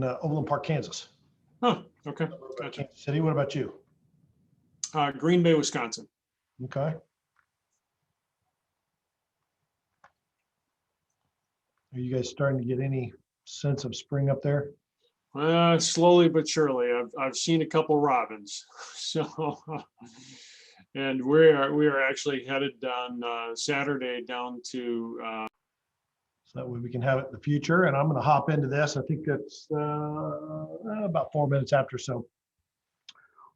in Overland Park, Kansas. Oh, okay. Gotcha. Kansas City. What about you? Green Bay, Wisconsin. Okay. Are you guys starting to get any sense of spring up there? Slowly but surely. I've seen a couple robins. So, and we are actually headed on Saturday down to. So that way we can have it in the future. And I'm going to hop into this. I think it's about 4 minutes after. So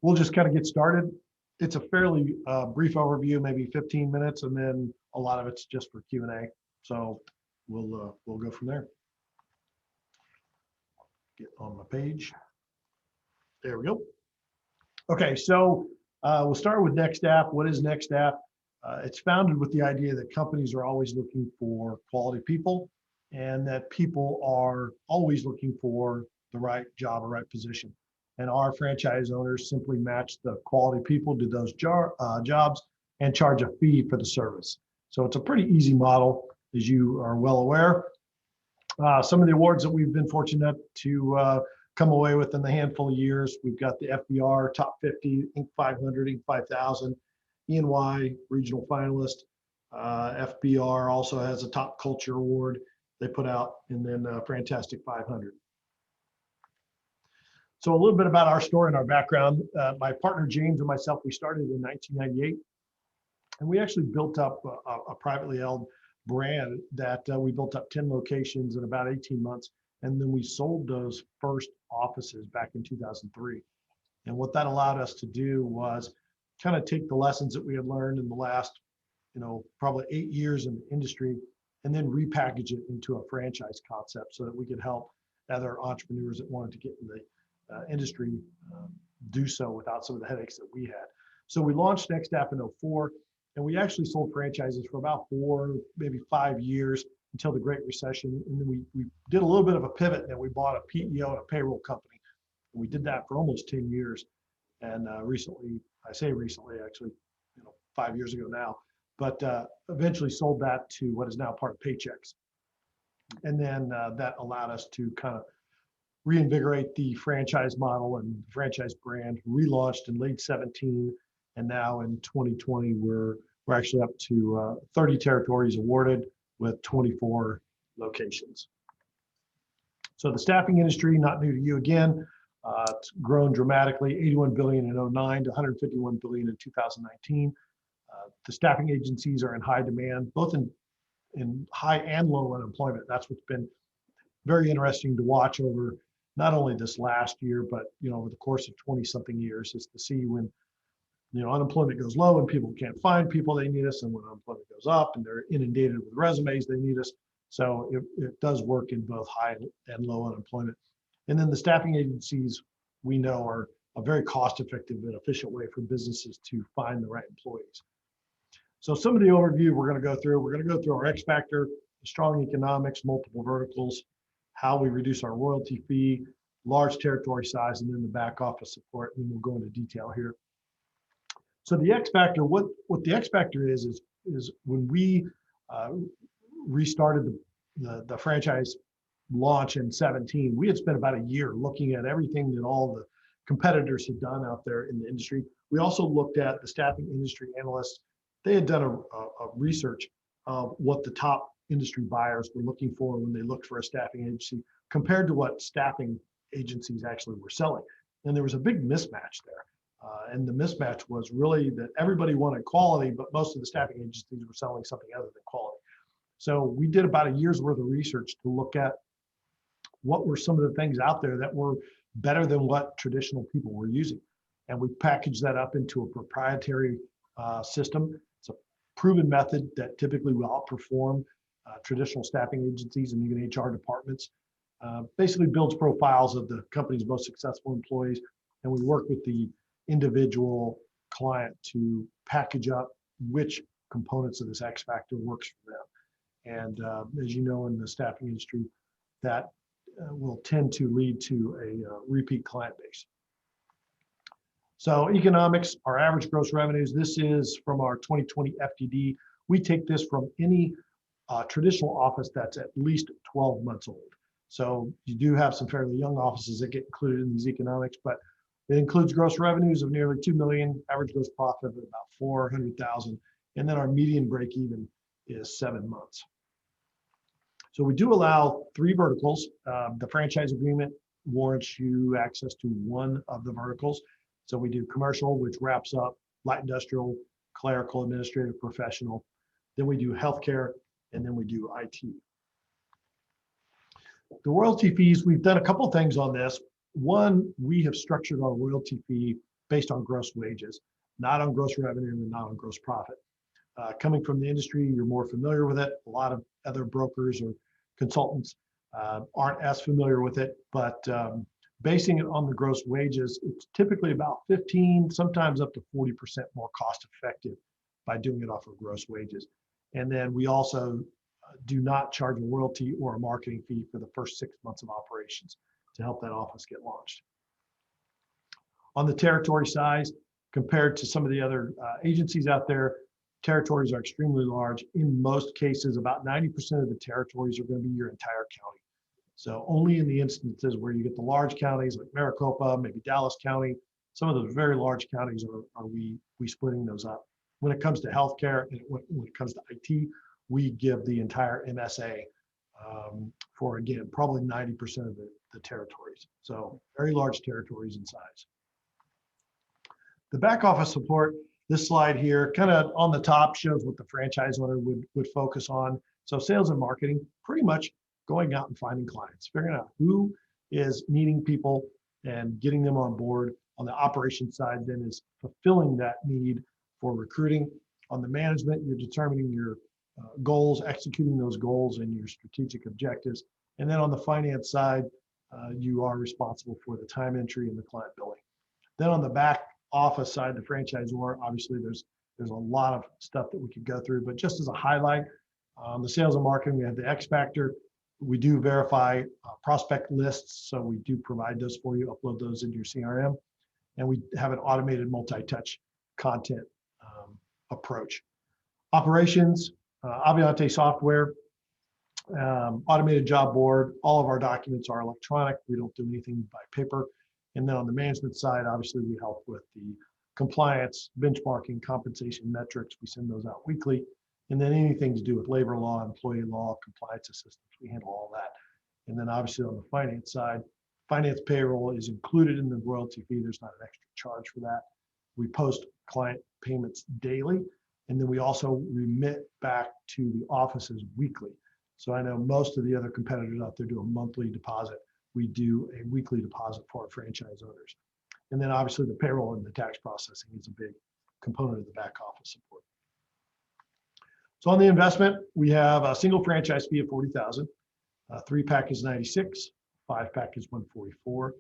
we'll just kind of get started. It's a fairly brief overview, maybe 15 minutes, and then a lot of it's just for Q&A. So we'll go from there. Get on my page. There we go. Okay, so we'll start with Nextaff. What is Nextaff? It's founded with the idea that companies are always looking for quality people, and that people are always looking for the right job or right position. And our franchise owners simply match the quality people to those jobs and charge a fee for the service. So it's a pretty easy model, as you are well aware. Some of the awards that we've been fortunate to come away with in the handful of years, we've got the FBR Top 50, Inc. 500, Inc. 5000, E&Y Regional Finalist. FBR also has a Top Culture Award they put out, and then Fantastic 500. So a little bit about our story and our background. My partner James and myself, we started in 1998, and we actually built up a privately held brand that we built up 10 locations in about 18 months. And then we sold those first offices back in 2003. And what that allowed us to do was kind of take the lessons that we had learned in the last, probably 8 years in the industry, and then repackage it into a franchise concept so that we could help other entrepreneurs that wanted to get in the industry do so without some of the headaches that we had. So we launched Nextaff in 2004, and we actually sold franchises for about 4, maybe 5 years until the Great Recession. And then we did a little bit of a pivot, and we bought a PEO and a payroll company. And we did that for almost 10 years. And recently, I say recently, actually, 5 years ago now, but eventually sold that to what is now part of Paychex. And then that allowed us to kind of reinvigorate the franchise model and franchise brand, relaunched in late 17. And now in 2020, we're actually up to 30 territories awarded with 24 locations. So the staffing industry, not new to you again, it's grown dramatically, 81 billion in 2009 to 151 billion in 2019. The staffing agencies are in high demand, both in high and low unemployment. That's what's been very interesting to watch over not only this last year, but over the course of 20-something years, is to see when unemployment goes low and people can't find people, they need us, and when unemployment goes up and they're inundated with resumes, they need us. So it does work in both high and low unemployment. And then the staffing agencies, we know, are a very cost-effective and efficient way for businesses to find the right employees. So some of the overview we're going to go through our X factor, strong economics, multiple verticals, how we reduce our royalty fee, large territory size, and then the back office support. And we'll go into detail here. So the X factor, what the X factor is when we restarted the franchise launch in 17, we had spent about a year looking at everything that all the competitors had done out there in the industry. We also looked at the staffing industry analysts. They had done a research of what the top industry buyers were looking for when they looked for a staffing agency compared to what staffing agencies actually were selling. And there was a big mismatch there. And the mismatch was really that everybody wanted quality, but most of the staffing agencies were selling something other than quality. So we did about a year's worth of research to look at what were some of the things out there that were better than what traditional people were using. And we packaged that up into a proprietary system. It's a proven method that typically will outperform traditional staffing agencies and even HR departments. Basically builds profiles of the company's most successful employees, and we work with the individual client to package up which components of this X factor works for them. And as you know, in the staffing industry, that will tend to lead to a repeat client base. So economics, our average gross revenues, this is from our 2020 FTD. We take this from any traditional office that's at least 12 months old. So you do have some fairly young offices that get included in these economics, but it includes gross revenues of nearly 2 million, average gross profit of about 400,000, and then our median break even is 7 months. So we do allow 3 verticals. The franchise agreement warrants you access to one of the verticals. So we do commercial, which wraps up light industrial, clerical, administrative, professional. Then we do healthcare, and then we do IT. The royalty fees, we've done a couple of things on this. One, we have structured our royalty fee based on gross wages, not on gross revenue and not on gross profit. Coming from the industry, you're more familiar with it. A lot of other brokers or consultants aren't as familiar with it, but basing it on the gross wages, it's typically about 15, sometimes up to 40% more cost effective by doing it off of gross wages. And then we also do not charge a royalty or a marketing fee for the first 6 months of operations to help that office get launched. On the territory size, compared to some of the other agencies out there, territories are extremely large. In most cases, about 90% of the territories are going to be your entire county. So only in the instances where you get the large counties like Maricopa, maybe Dallas County, some of those very large counties are we splitting those up. When it comes to healthcare and when it comes to IT, we give the entire MSA for, again, probably 90% of the territories. So very large territories in size. The back office support, this slide here, kind of on the top shows what the franchise owner would focus on. So sales and marketing, pretty much going out and finding clients, figuring out who is needing people and getting them on board. On the operations side, then, is fulfilling that need for recruiting. On the management, you're determining your goals, executing those goals and your strategic objectives. And then on the finance side, you are responsible for the time entry and the client billing. Then on the back office side, the franchisor, obviously there's a lot of stuff that we could go through, but just as a highlight, the sales and marketing, we have the X Factor. We do verify prospect lists, so we do provide those for you, upload those into your CRM, and we have an automated multi-touch content approach. Operations, Aviante software, automated job board. All of our documents are electronic. We don't do anything by paper. And then on the management side, obviously we help with the compliance, benchmarking, compensation metrics. We send those out weekly. And then anything to do with labor law, employee law, compliance assistance, we handle all that. And then obviously on the finance side, finance payroll is included in the royalty fee. There's not an extra charge for that. We post client payments daily. And then we also remit back to the offices weekly. So I know most of the other competitors out there do a monthly deposit. We do a weekly deposit for our franchise owners. And then obviously the payroll and the tax processing is a big component of the back office support. So on the investment, we have a single franchise fee of $40,000, 3-pack is $96, 5-pack is $144.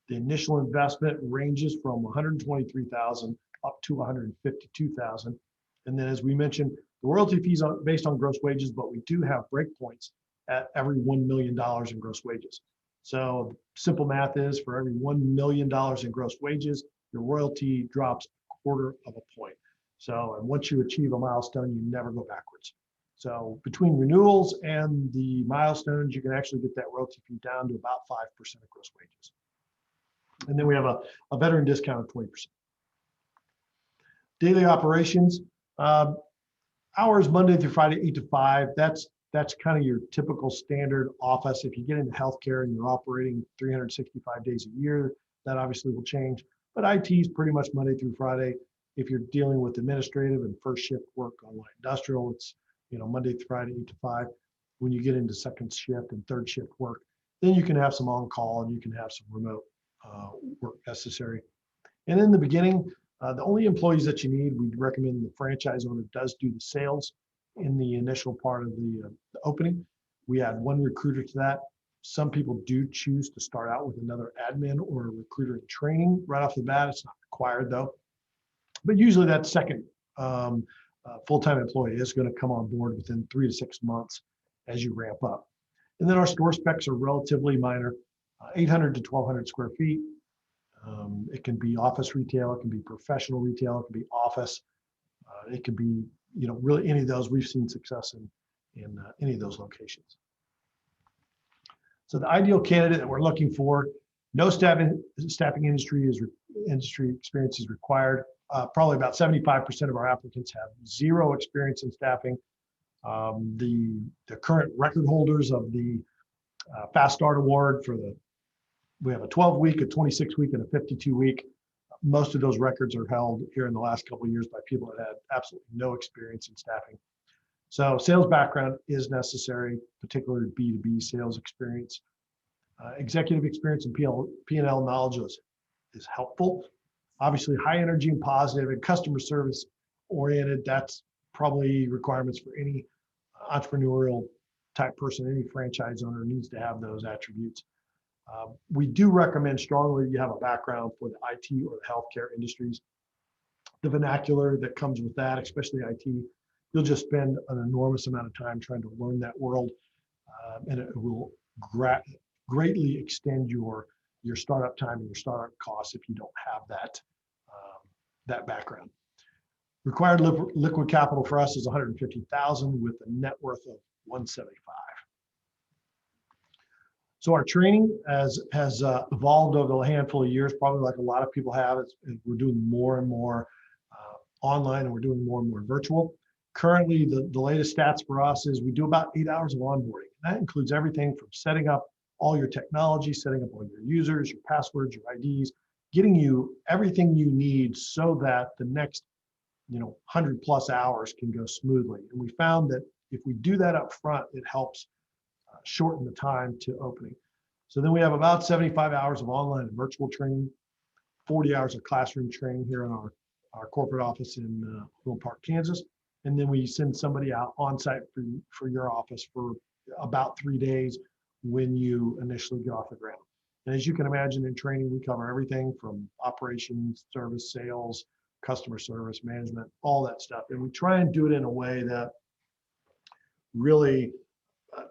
The initial investment ranges from $123,000 up to $152,000. And then, as we mentioned, the royalty fees are based on gross wages, but we do have breakpoints at every $1 million in gross wages. So simple math is, for every $1 million in gross wages, your royalty drops 1/4 of a point. So, and once you achieve a milestone, you never go backwards. So between renewals and the milestones, you can actually get that royalty fee down to about 5% of gross wages. And then we have a veteran discount of 20%. Daily operations, hours Monday through Friday, 8 to 5. That's kind of your typical standard office. If you get into healthcare and you're operating 365 days a year, that obviously will change. But IT is pretty much Monday through Friday. If you're dealing with administrative and first shift work on light industrial, it's Monday through Friday, 8 to 5. When you get into second shift and third shift work, then you can have some on-call and you can have some remote work necessary. And in the beginning, the only employees that you need, we'd recommend the franchise owner does do the sales in the initial part of the opening. We add 1 recruiter to that. Some people do choose to start out with another admin or a recruiter in training right off the bat. It's not required though. But usually that second full-time employee is going to come on board within 3 to 6 months as you ramp up. And then our store specs are relatively minor, 800 to 1,200 square feet. It can be office retail, it can be professional retail, it can be office. It can be, really any of those. We've seen success in any of those locations. So the ideal candidate that we're looking for, no staffing industry experience is required. Probably about 75% of our applicants have zero experience in staffing. The current record holders of the Fast Start Award we have a 12-week, a 26-week, and a 52-week. Most of those records are held here in the last couple of years by people that had absolutely no experience in staffing. So sales background is necessary, particularly B2B sales experience. Executive experience and P&L knowledge is helpful. Obviously, high energy and positive and customer service oriented, that's probably requirements for any entrepreneurial type person. Any franchise owner needs to have those attributes. We do recommend strongly you have a background for the IT or the healthcare industries. The vernacular that comes with that, especially IT, you'll just spend an enormous amount of time trying to learn that world, and it will greatly extend your startup time and your startup costs if you don't have that background. Required liquid capital for us is 150,000 with a net worth of 175. So our training has evolved over a handful of years, probably like a lot of people have. We're doing more and more online, and we're doing more and more virtual. Currently, the latest stats for us is we do about 8 hours of onboarding. That includes everything from setting up all your technology, setting up all your users, your passwords, your IDs, getting you everything you need so that the next 100+ hours can go smoothly. And we found that if we do that up front, it helps shorten the time to opening. So then we have about 75 hours of online and virtual training, 40 hours of classroom training here in our corporate office in Little Park, Kansas. And then we send somebody out on site for your office for about 3 days when you initially get off the ground. And as you can imagine, in training, we cover everything from operations, service, sales, customer service, management, all that stuff. And we try and do it in a way that really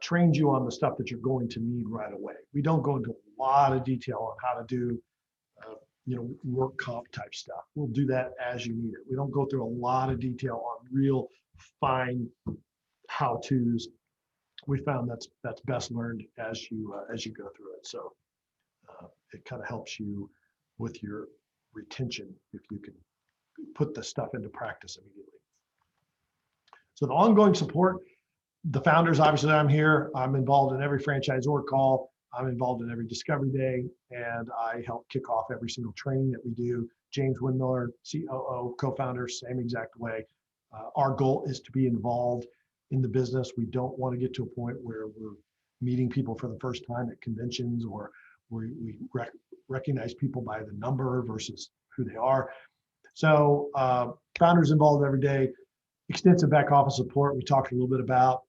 trains you on the stuff that you're going to need right away. We don't go into a lot of detail on how to do work comp type stuff. We'll do that as you need it. We don't go through a lot of detail on real fine how-tos. We found that's best learned as you go through it. So it kind of helps you with your retention if you can put the stuff into practice immediately. So the ongoing support, the founders, obviously I'm here. I'm involved in every franchisor call. I'm involved in every discovery day, and I help kick off every single training that we do. James Windmiller, COO, co-founder, same exact way. Our goal is to be involved in the business. We don't want to get to a point where we're meeting people for the first time at conventions, or we recognize people by the number versus who they are. So founders involved every day, extensive back office support we talked a little bit about.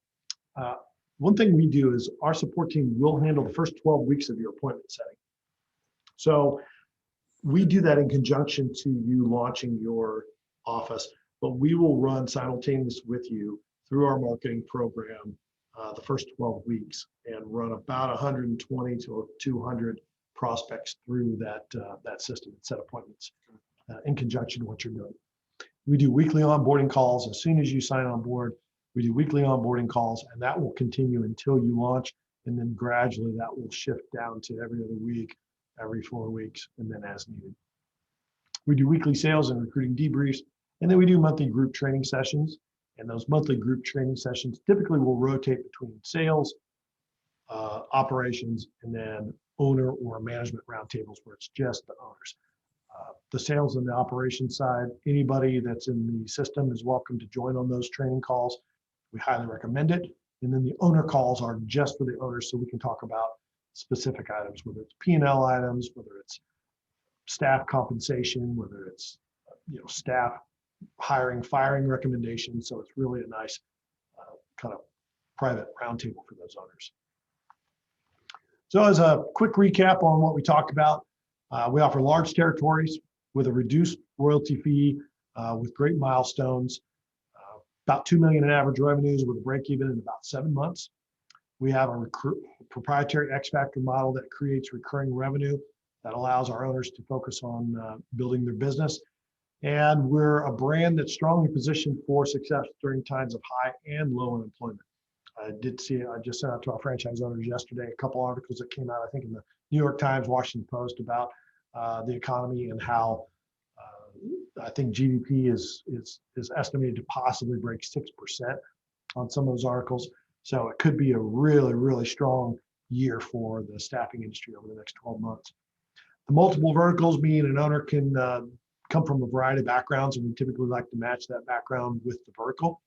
One thing we do is our support team will handle the first 12 weeks of your appointment setting. So we do that in conjunction to you launching your office, but we will run simultaneous with you through our marketing program the first 12 weeks and run about 120 to 200 prospects through that system and set appointments in conjunction with what you're doing. We do weekly onboarding calls. As soon as you sign on board, we do weekly onboarding calls, and that will continue until you launch. And then gradually that will shift down to every other week, every 4 weeks, and then as needed. We do weekly sales and recruiting debriefs, and then we do monthly group training sessions. And those monthly group training sessions typically will rotate between sales, operations, and then owner or management roundtables where it's just the owners. The sales and the operations side, anybody that's in the system is welcome to join on those training calls. We highly recommend it. And then the owner calls are just for the owners, so we can talk about specific items, whether it's P&L items, whether it's staff compensation, whether it's staff hiring, firing recommendations. So it's really a nice kind of private roundtable for those owners. So as a quick recap on what we talked about, we offer large territories with a reduced royalty fee, with great milestones, about $2 million in average revenues with a break even in about 7 months. We have a proprietary X Factor model that creates recurring revenue that allows our owners to focus on building their business. And we're a brand that's strongly positioned for success during times of high and low unemployment. I did see, I just sent out to our franchise owners yesterday, a couple articles that came out, I think in the New York Times, Washington Post about the economy and how I think GDP is estimated to possibly break 6% on some of those articles. So it could be a really, really strong year for the staffing industry over the next 12 months. The multiple verticals mean an owner can come from a variety of backgrounds, and we typically like to match that background with the vertical.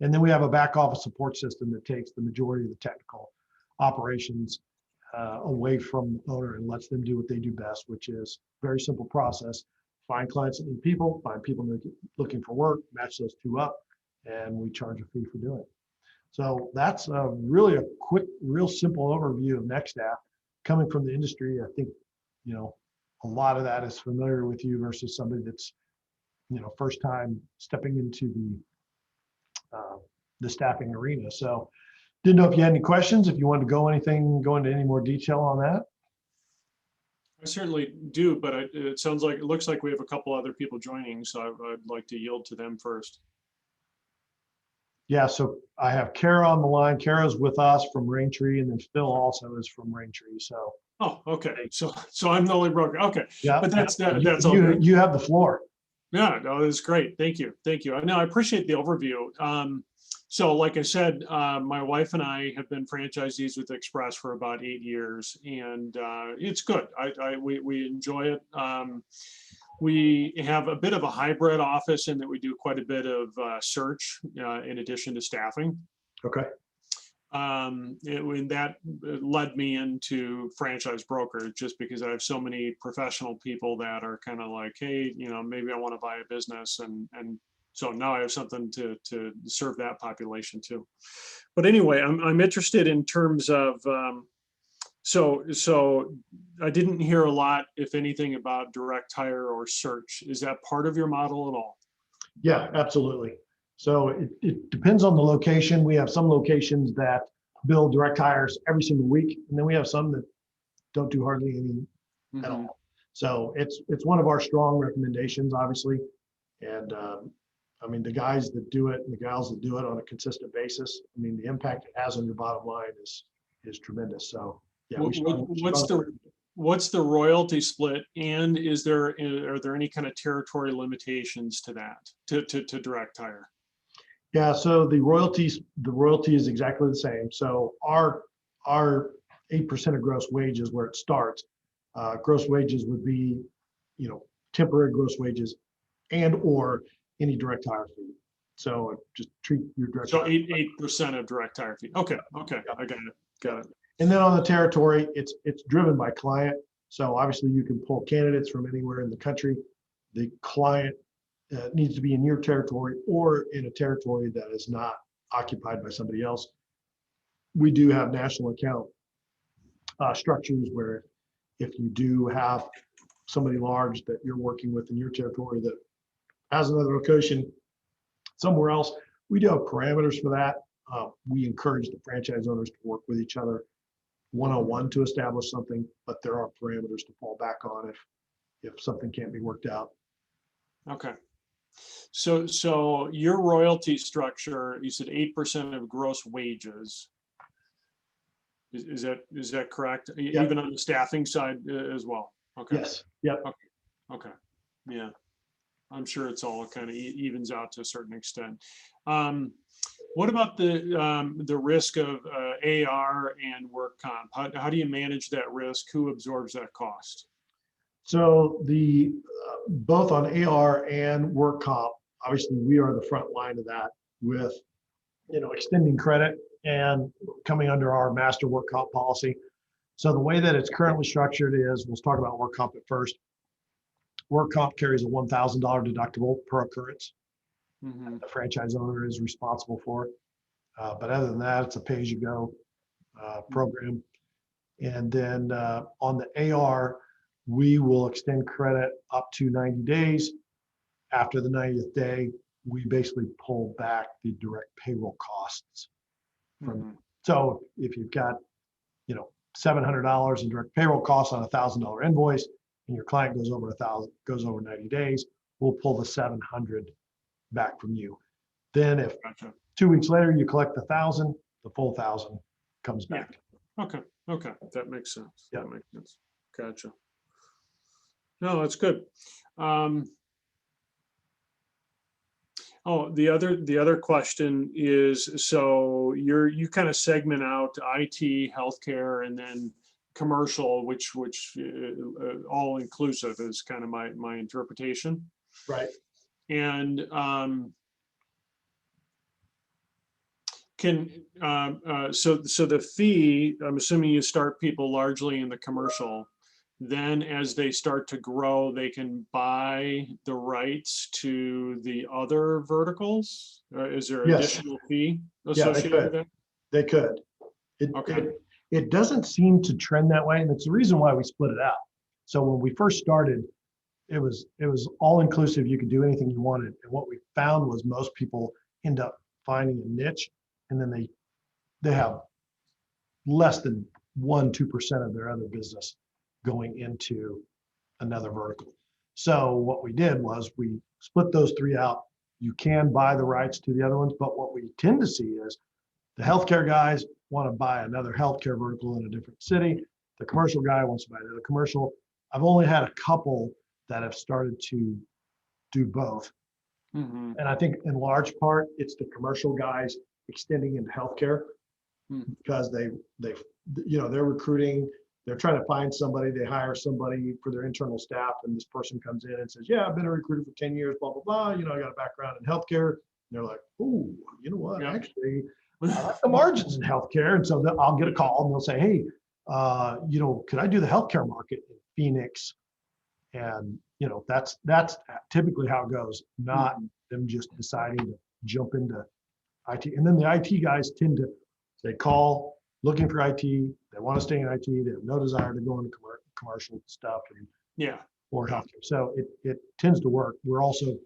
And then we have a back office support system that takes the majority of the technical operations away from the owner and lets them do what they do best, which is very simple process. Find clients that need people, find people looking for work, match those two up, and we charge a fee for doing it. So that's really a quick, real simple overview of Nextaff. Coming from the industry, I think, a lot of that is familiar with you versus somebody that's, first time stepping into the staffing arena. So didn't know if you had any questions, if you wanted to go into any more detail on that. I certainly do, but it sounds like, it looks like we have a couple other people joining, so I'd like to yield to them first. Yeah, so I have Kara on the line. Kara's with us from Raintree, and then Phil also is from Raintree. So. Oh, okay. So I'm the only broker. Okay. Yeah. But that's all good. You have the floor. Yeah, no, that's great. Thank you. Thank you. No, I appreciate the overview. So like I said, my wife and I have been franchisees with Express for about 8 years, and it's good. We enjoy it. We have a bit of a hybrid office in that we do quite a bit of search in addition to staffing. Okay. That led me into franchise broker, just because I have so many professional people that are kind of like, hey, maybe I want to buy a business, and so now I have something to serve that population too. But anyway, I'm interested in terms of so I didn't hear a lot, if anything, about direct hire or search. Is that part of your model at all? Yeah, absolutely. So it depends on the location. We have some locations that build direct hires every single week, and then we have some that don't do hardly any at all. So it's one of our strong recommendations, obviously. And I mean, the guys that do it and the gals that do it on a consistent basis, I mean, the impact it has on your bottom line is tremendous. So yeah. What's the royalty split, and are there any kind of territory limitations to that, to direct hire? Yeah, so the royalty is exactly the same. So our 8% of gross wages, where it starts, gross wages would be, temporary gross wages and or any direct hire fee. So just treat your direct. So 8% of direct hire fee. Okay. Yeah. I got it. And then on the territory, it's driven by client. So obviously you can pull candidates from anywhere in the country. The client needs to be in your territory or in a territory that is not occupied by somebody else. We do have national account structures where if you do have somebody large that you're working with in your territory that has another location somewhere else, we do have parameters for that. We encourage the franchise owners to work with each other one-on-one to establish something, but there are parameters to fall back on if something can't be worked out. Okay. So your royalty structure, you said 8% of gross wages. Is that correct? Yep. Even on the staffing side as well? Okay. Yes. Yep. Okay. Yeah. I'm sure it's all kind of evens out to a certain extent. What about the risk of AR and work comp? How do you manage that risk? Who absorbs that cost? So both on AR and work comp, obviously we are the front line of that with, extending credit and coming under our master work comp policy. So the way that it's currently structured is, let's talk about work comp at first. Work comp carries a $1,000 deductible per occurrence. The franchise owner is responsible for it. But other than that, it's a pay-as-you-go program. And then on the AR, we will extend credit up to 90 days. After the 90th day, we basically pull back the direct payroll costs. So if you've got, $700 in direct payroll costs on a $1,000 invoice, and your client goes over 90 days, we'll pull the 700 back from you. Then if 2 weeks later you collect the 1,000, the full 1,000 comes Yeah. back. Okay, okay, that makes sense. Yeah. That makes sense. Gotcha. No, that's good. Oh, the other question is, so you kind of segment out IT, healthcare, and then commercial, which all inclusive is kind of my interpretation. Right. And so the fee, I'm assuming you start people largely in the commercial. Then as they start to grow, they can buy the rights to the other verticals? Is there Yes. additional fee Yeah, they associated with could. that? They could. Okay. It doesn't seem to trend that way, and it's the reason why we split it out. So when we first started, it was all inclusive. You could do anything you wanted, and what we found was most people end up finding a niche, and then they have less than 1-2% of their other business going into another vertical. So what we did was we split those three out. You can buy the rights to the other ones, but what we tend to see is the healthcare guys want to buy another healthcare vertical in a different city. The commercial guy wants to buy another commercial. I've only had a couple that have started to do both. Mm-hmm. And I think in large part, it's the commercial guys extending into healthcare because they're recruiting, they're trying to find somebody, they hire somebody for their internal staff, and this person comes in and says, yeah, I've been a recruiter for 10 years, blah, blah, blah. I got a background in healthcare. And they're like, oh, you know what, actually, I like the margins in healthcare. And so I'll get a call and they'll say, hey, could I do the healthcare market in Phoenix? And, that's typically how it goes, not them just deciding to jump into IT. And then the IT guys they call looking for IT. They want to stay in IT. They have no desire to go into commercial stuff or healthcare. So it tends to work. We're also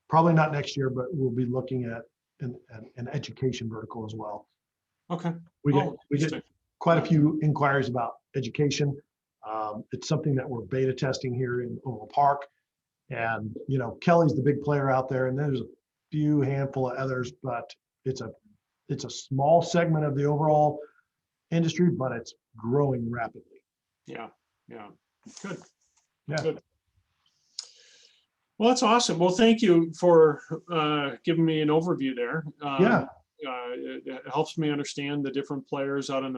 probably not next year, but we'll be looking at an education vertical as well. Okay. We get quite a few inquiries about education. It's something that we're beta testing here in Oval Park. And, Kelly's the big player out there, and there's a few handful of others, but it's a small segment of the overall industry, but it's growing rapidly. Yeah. Good. Yeah. Good. Well, that's awesome. Well, thank you for giving me an overview there. Yeah. It helps me understand the different players out in the